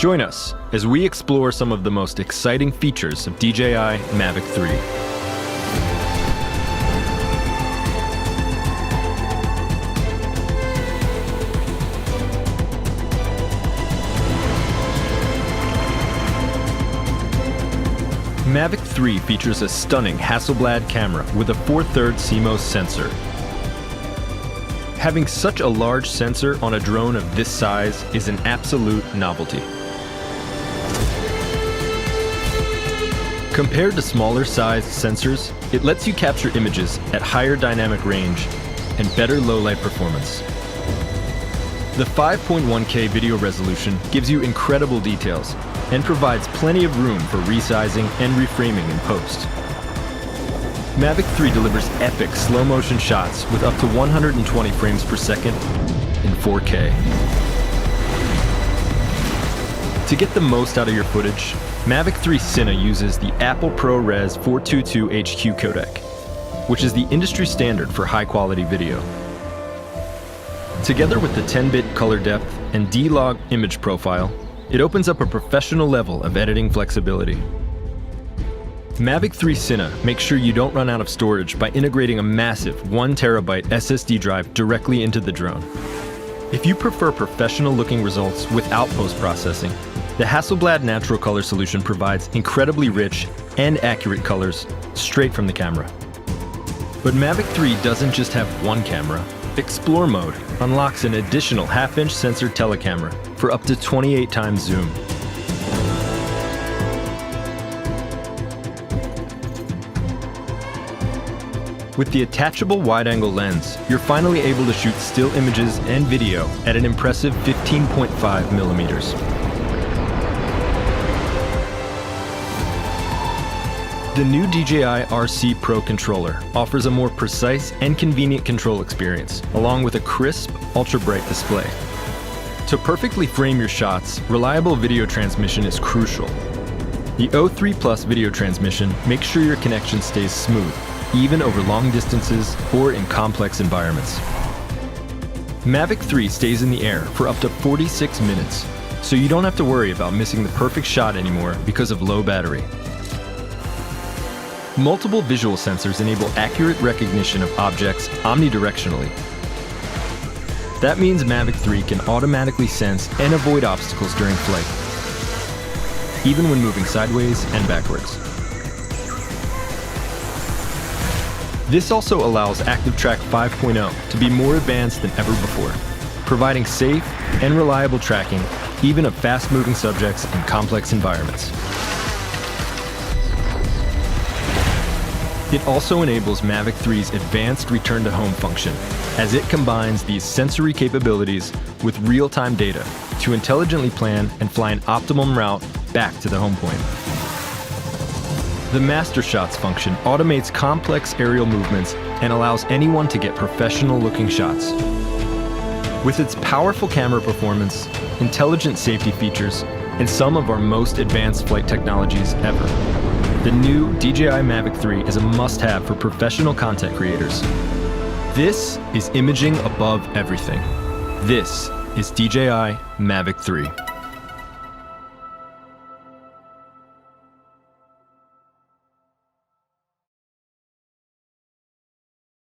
Join us as we explore some of the most exciting features of DJI Mavic 3. Mavic 3 features a stunning Hasselblad camera with a 4/3 CMOS sensor. Having such a large sensor on a drone of this size is an absolute novelty. Compared to smaller sized sensors, it lets you capture images at higher dynamic range and better low-light performance. The 5.1K video resolution gives you incredible details and provides plenty of room for resizing and reframing in post. Mavic 3 delivers epic slow-motion shots with up to 120 frames per second in 4K. To get the most out of your footage, Mavic 3 Cine uses the Apple ProRes 422 HQ codec, which is the industry standard for high-quality video. Together with the 10-bit color depth and D-Log image profile, it opens up a professional level of editing flexibility. Mavic 3 Cine makes sure you don't run out of storage by integrating a massive 1 terabyte SSD drive directly into the drone. If you prefer professional-looking results without post-processing, the Hasselblad Natural Color solution provides incredibly rich and accurate colors straight from the camera. But Mavic 3 doesn't just have one camera. Explore mode unlocks an additional half-inch sensor telecamera for up to 28 times zoom. With the attachable wide-angle lens, you're finally able to shoot still images and video at an impressive 15.5 millimeters. The new DJI RC Pro controller offers a more precise and convenient control experience, along with a crisp, ultra-bright display. To perfectly frame your shots, reliable video transmission is crucial. The O3 Plus video transmission makes sure your connection stays smooth, even over long distances or in complex environments. Mavic 3 stays in the air for up to 46 minutes, so you don't have to worry about missing the perfect shot anymore because of low battery. Multiple visual sensors enable accurate recognition of objects omnidirectionally. That means Mavic 3 can automatically sense and avoid obstacles during flight, even when moving sideways and backwards. This also allows ActiveTrack 5.0 to be more advanced than ever before, providing safe and reliable tracking even of fast-moving subjects in complex environments. It also enables Mavic 3's advanced return-to-home function, as it combines these sensory capabilities with real-time data to intelligently plan and fly an optimum route back to the home point. The Master Shots function automates complex aerial movements and allows anyone to get professional-looking shots. With its powerful camera performance, intelligent safety features, and some of our most advanced flight technologies ever, the new DJI Mavic 3 is a must-have for professional content creators. This is imaging above everything. This is DJI Mavic 3.